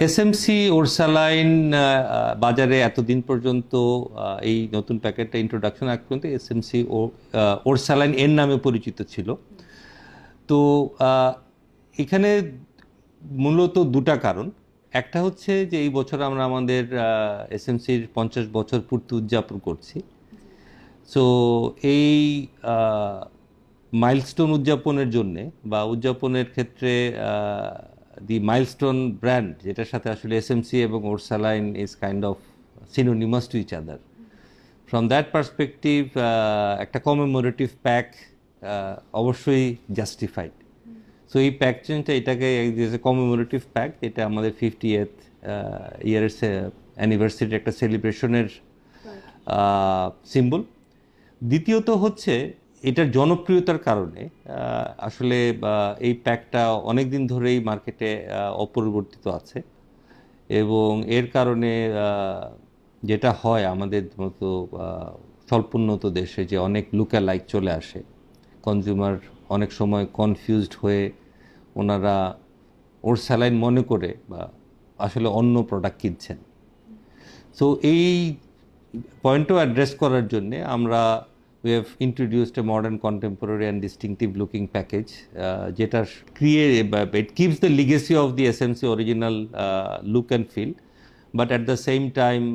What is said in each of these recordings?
SMC Orsaline বাজারে এতদিন পর্যন্ত এই নতুন প্যাকেটটা ইন্ট্রোডাকশন আগ পর্যন্ত এসএমসি ওরসালাইন এর নামে পরিচিত ছিল। তো এখানে মূলত দুটা কারণ। একটা হচ্ছে যে এই বছর আমরা আমাদের এসএমসির 50 বছর পূর্তি উদযাপন করছি। সো এই মাইলস্টোন উদযাপনের জন্যে বা উদযাপনের ক্ষেত্রে দি মাইলস্টোন ব্র্যান্ড, যেটার সাথে আসলে এসএমসি এবং ORSaline is kind of synonymous to each other. From that perspective একটা কমেমোরেটিভ প্যাক অবশ্যই জাস্টিফাইড। সো এই প্যাক চেঞ্জটা এটাকে কমেমোরেটিভ প্যাক, এটা আমাদের 50th ইয়ারের অ্যানিভার্সারির একটা সেলিব্রেশনের সিম্বল। দ্বিতীয়ত হচ্ছে এটার জনপ্রিয়তার কারণে আসলে এই প্যাকটা অনেক দিন ধরেই মার্কেটে অপরিবর্তিত আছে এবং এর কারণে যেটা হয় আমাদের মতো স্বল্পোন্নত দেশে যে অনেক লুকালাইক চলে আসে, কনজিউমার অনেক সময় কনফিউজড হয়ে ওনারা ওরসালাইন মনে করে বা আসলে অন্য প্রোডাক্ট কিনছেন। সো এই পয়েন্টও অ্যাড্রেস করার জন্যে আমরা we have introduced a modern, contemporary and distinctive looking package যেটা it keeps the legacy of the SMC original look and feel, but at the same time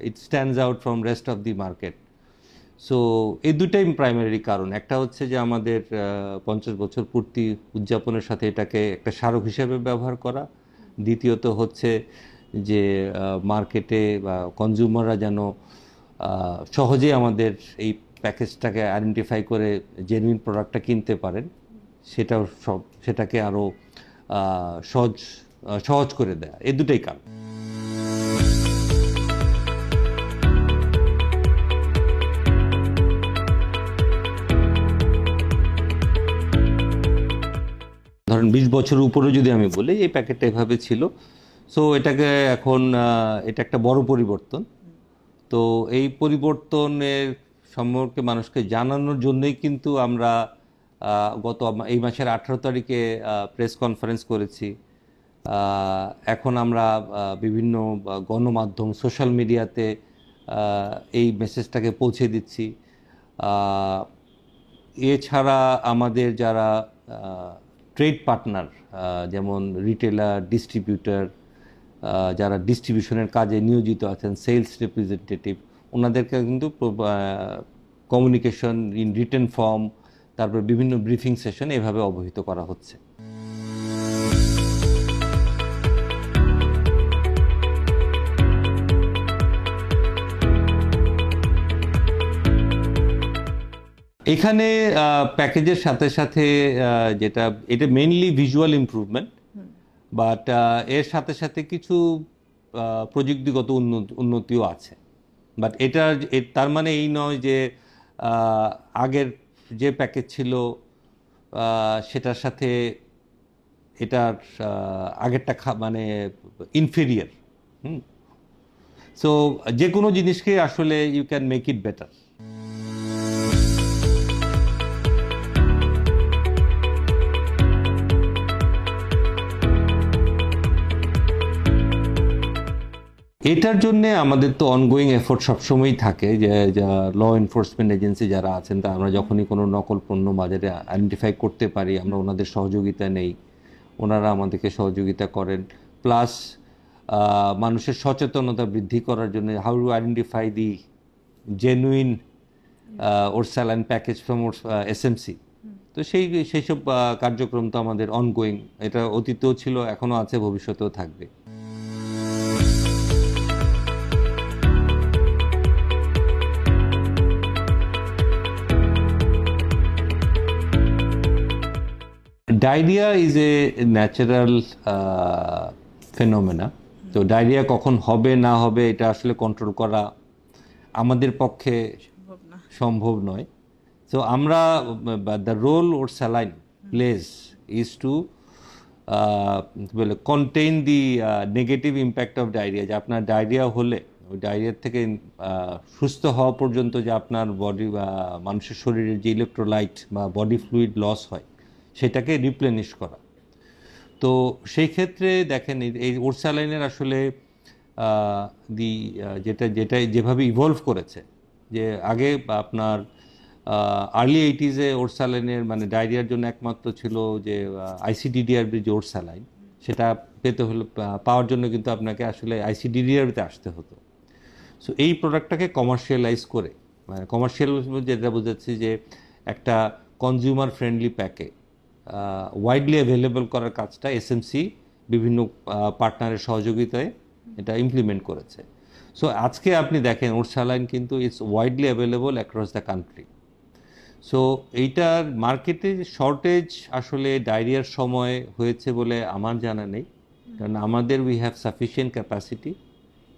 it stands out from rest of the market. So এই দুটাই primary কারণ। একটা হচ্ছে যে আমাদের 50 বছর পূর্তি উদযাপনের সাথে এটাকে একটা স্মারক হিসেবে ব্যবহার করা। দ্বিতীয়ত হচ্ছে যে মার্কেটে বা কনজিউমাররা যেন সহজে আমাদের এই প্যাকেজটাকে আইডেন্টিফাই করে জেনুইন প্রোডাক্টটা কিনতে পারেন, সেটাকে আরও সহজ করে দেয়া। এই দুটোই কারণ। ধরেন 20 বছরের উপরে যদি আমি বলি, এই প্যাকেটটা এভাবে ছিল। সো এটাকে এখন এটা একটা বড় পরিবর্তন। তো এই পরিবর্তনের সম্পর্কে মানুষকে জানানোর জন্যই কিন্তু আমরা এই মাসের 18 তারিখে প্রেস কনফারেন্স করেছি। এখন আমরা বিভিন্ন গণমাধ্যম, সোশ্যাল মিডিয়াতে এই মেসেজটাকে পৌঁছে দিচ্ছি। এছাড়া আমাদের যারা ট্রেড পার্টনার, যেমন রিটেলার, ডিস্ট্রিবিউটর, যারা ডিস্ট্রিবিউশনের কাজে নিয়োজিত আছেন, সেলস রিপ্রেজেন্টেটিভ, ওনাদেরকে কিন্তু কমিউনিকেশন ইন রিটেন ফর্ম, তারপর বিভিন্ন ব্রিফিং সেশন এভাবে অবহিত করা হচ্ছে। এখানে প্যাকেজের সাথে সাথে এটা মেইনলি ভিজুয়াল ইমপ্রুভমেন্ট, বাট এর সাথে সাথে কিছু প্রযুক্তিগত উন্নতিও আছে। বাট তার মানে এই নয় যে আগের যে প্যাকেজ ছিল সেটার সাথে এটার আগেরটা মানে ইনফেরিয়ার। সো যে কোনো জিনিসকে আসলে you can make it better. এটার জন্যে আমাদের তো অনগোয়িং এফোর্ট সবসময়ই থাকে, যে ল এনফোর্সমেন্ট এজেন্সি যারা আছেন, তা আমরা যখনই কোনো নকল পণ্য বাজারে আইডেন্টিফাই করতে পারি আমরা ওনাদের সহযোগিতা নেই, ওনারা আমাদেরকে সহযোগিতা করেন। প্লাস মানুষের সচেতনতা বৃদ্ধি করার জন্য how to identify the genuine Orsaline package from SMC. তো সেই সব কার্যক্রম তো আমাদের অনগোয়িং, এটা অতীতেও ছিল, এখনও আছে, ভবিষ্যতেও থাকবে। Diarrhoea is a natural phenomena. তো ডায়রিয়া কখন হবে না হবে এটা আসলে কন্ট্রোল করা আমাদের পক্ষে সম্ভব নয়। সো আমরা the role ORSaline plays is to contain the negative impact of diarrhoea. যে আপনার ডায়রিয়া হলে ওই ডায়রিয়ার থেকে সুস্থ হওয়া পর্যন্ত যে আপনার বডি বা মানুষের শরীরের যে ইলেকট্রোলাইট বা বডি ফ্লুইড লস হয় সেটাকে রিপ্লেনিশ করা। তো সেই ক্ষেত্রে দেখেন এই ওরসালাইনের আসলে যেভাবে ইভলভ করেছে, যে আগে আপনার আর্লি 80s ওরসালাইনের মানে ডায়রিয়ার জন্য একমাত্র ছিল যে আইসিডিডিআরবির যে ওরসালাইন, সেটা পেতে হলে পাওয়ার জন্য কিন্তু আপনাকে আসলে আইসিডিডিআরবিতে আসতে হতো। সো এই প্রোডাক্টটাকে কমার্শিয়ালাইজ করে, মানে কমার্শিয়াল যেটা বোঝাচ্ছি যে একটা কনজিউমার ফ্রেন্ডলি প্যাকে ওয়াইডলি অ্যাভেলেবল করার কাজটা এসএমসি বিভিন্ন পার্টনারের সহযোগিতায় এটা ইমপ্লিমেন্ট করেছে। সো আজকে আপনি দেখেন ওরসালাইন কিন্তু it's widely available across the country. So এইটার মার্কেটে শর্টেজ আসলে ডায়রিয়ার সময় হয়েছে বলে আমার জানা নেই, কারণ আমাদের উই হ্যাভ সাফিসিয়েন্ট ক্যাপাসিটি।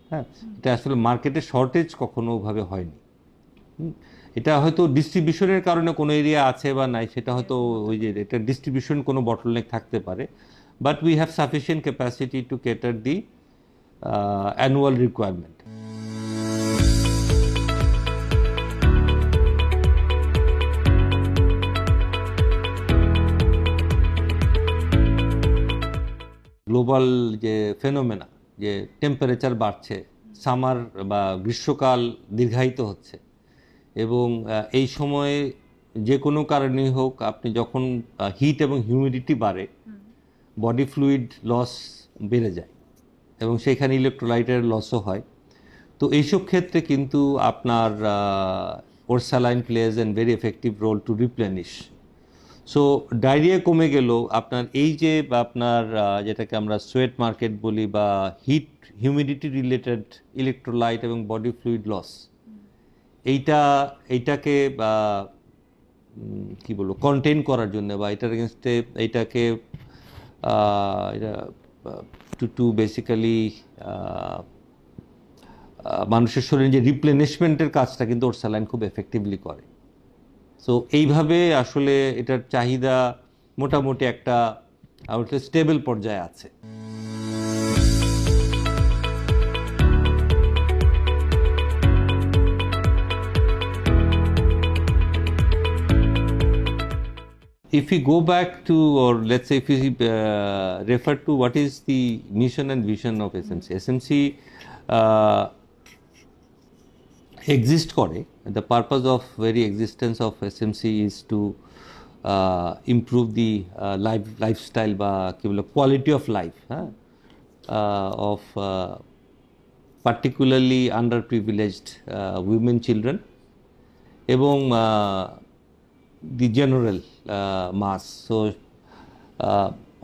হ্যাঁ, এটা আসলে মার্কেটে শর্টেজ কখনো ওভাবে হয়নি। এটা হয়তো ডিস্ট্রিবিউশনের কারণে কোনো এরিয়া আছে বা নাই, সেটা হয়তো ওই যে এটা ডিস্ট্রিবিউশন কোনো বটলনেক থাকতে পারে, but we have sufficient capacity to cater the annual requirement. Global যে ফেনোমেনা, যে টেম্পারেচার বাড়ছে, সামার বা গ্রীষ্মকাল দীর্ঘায়িত হচ্ছে, এবং এই সময়ে যে কোনো কারণেই হোক আপনি যখন হিট এবং হিউমিডিটি বাড়ে, বডি ফ্লুইড লস বেড়ে যায় এবং সেখানে ইলেকট্রোলাইটের লসও হয়। তো এইসব ক্ষেত্রে কিন্তু আপনার Orsaline plays an very effective role to replenish. So diarrhoea কমে গেলেও আপনার এই যে আপনার যেটাকে আমরা সোয়েট মার্কেট বলি বা হিট হিউমিডিটি রিলেটেড ইলেকট্রোলাইট এবং বডি ফ্লুইড লস, এইটাকে কি বলবো কন্টেইন করার জন্য বা এটার এগেনস্টে এইটাকে টু বেসিক্যালি মানুষের শরীরে যে রিপ্লেনিশমেন্টের কাজটা কিন্তু ওরসালাইন খুব এফেক্টিভলি করে। সো এইভাবে আসলে এটার চাহিদা মোটামুটি একটা স্টেবল পর্যায়ে আছে। If we go back to, or let's say if we refer to what is the mission and vision of SMC, SMC exist করে, the purpose of very existence of SMC is to improve the lifestyle বা কি বলে quality of life of particularly underprivileged women, children এবং the general mass, so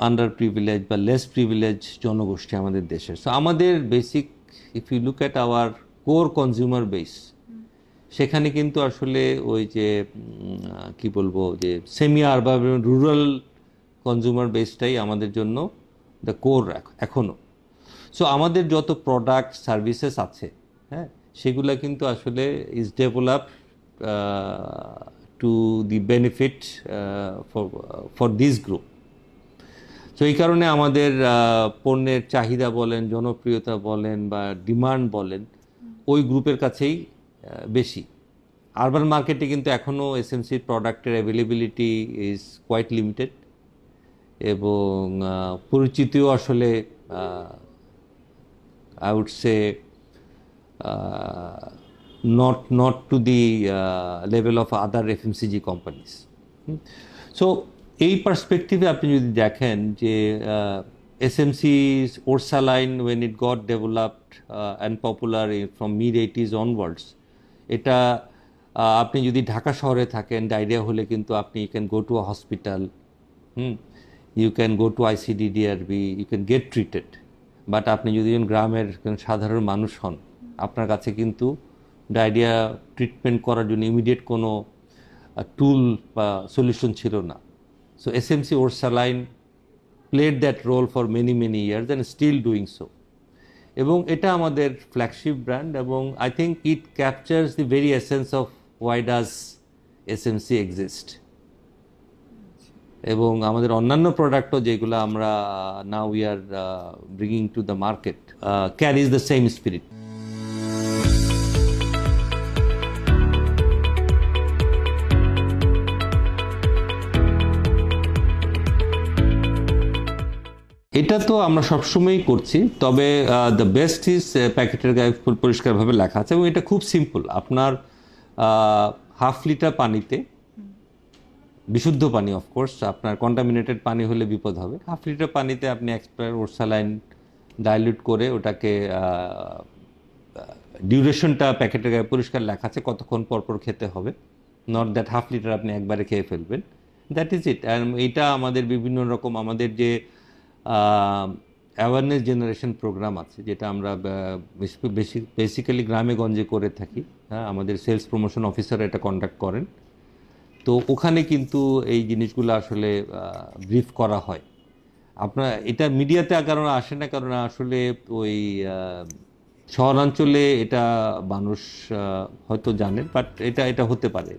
underprivileged বা less privileged জনগোষ্ঠী আমাদের দেশের। So আমাদের basic, if you look at our core consumer base, সেখানে কিন্তু আসলে ওই যে কি বলবো যে সেমি আরবান রুরাল কনজিউমার বেসটাই আমাদের জন্য দ্য কোর এখনও। সো আমাদের যত প্রোডাক্ট সার্ভিসেস আছে, হ্যাঁ, সেগুলো কিন্তু আসলে is develop to the benefit for this group. So এই কারণে আমাদের পণ্যের চাহিদা বলেন, জনপ্রিয়তা বলেন বা ডিমান্ড বলেন, ওই গ্রুপের কাছেই বেশি। আরবান মার্কেটে কিন্তু এখনও এসএমসির প্রোডাক্টের অ্যাভেলেবিলিটি ইজ কোয়াইট লিমিটেড এবং পরিচিতিও আসলে I would say not to the level of other FMCG companies. So এই পার্সপেক্টিভে আপনি যদি দেখেন যে SMC's Orsaline when it got developed and popular from mid-80s onwards, এটা আপনি যদি ঢাকা শহরে থাকেন, ডায়রিয়া হলে কিন্তু আপনি you can go to a hospital, you can go to ICDDRB, you can get treated. But আপনি যদি গ্রামের সাধারণ মানুষ হন, আপনার কাছে কিন্তু ডায়রিয়া ট্রিটমেন্ট করার জন্য ইমিডিয়েট কোনো টুল বা সলিউশন ছিল না। So SMC ORSaline played that role for many years and still doing so. এবং এটা আমাদের ফ্ল্যাগশিপ ব্র্যান্ড এবং I think it captures the very essence of why does SMC exist. এবং আমাদের অন্যান্য প্রোডাক্টও যেগুলো আমরা now we are bringing to the market carries the same spirit. এটা তো আমরা সবসময়ই করছি, তবে দ্য বেস্ট ইজ প্যাকেটের গায়ে পরিষ্কারভাবে লেখা আছে, এবং এটা খুব সিম্পল। আপনার 1/2 লিটার পানিতে, বিশুদ্ধ পানি অফকোর্স, আপনার কন্টামিনেটেড পানি হলে বিপদ হবে, 1/2 লিটার পানিতে আপনি এক্সপায়ার ওরসালাইন ডাইলিউট করে ওটাকে, ডিউরেশনটা প্যাকেটের গায়ে পরিষ্কার লেখা আছে কতক্ষণ পর পর খেতে হবে, নট দ্যাট 1/2 লিটার আপনি একবারে খেয়ে ফেলবেন। That is it. এইটা আমাদের বিভিন্ন রকম, আমাদের যে অ্যাওয়ারনেস জেনারেশন প্রোগ্রাম আছে, যেটা আমরা বেসিক্যালি গ্রামে গঞ্জে করে থাকি। হ্যাঁ, আমাদের সেলস প্রমোশন অফিসার এটা কন্ডাক্ট করেন। তো ওখানে কিন্তু এই জিনিসগুলো আসলে ব্রিফ করা হয়। আপনার এটা মিডিয়াতে কারণ আসে না, কারণ আসলে ওই শহরাঞ্চলে এটা মানুষ হয়তো জানে, বাট এটা এটা হতে পারে।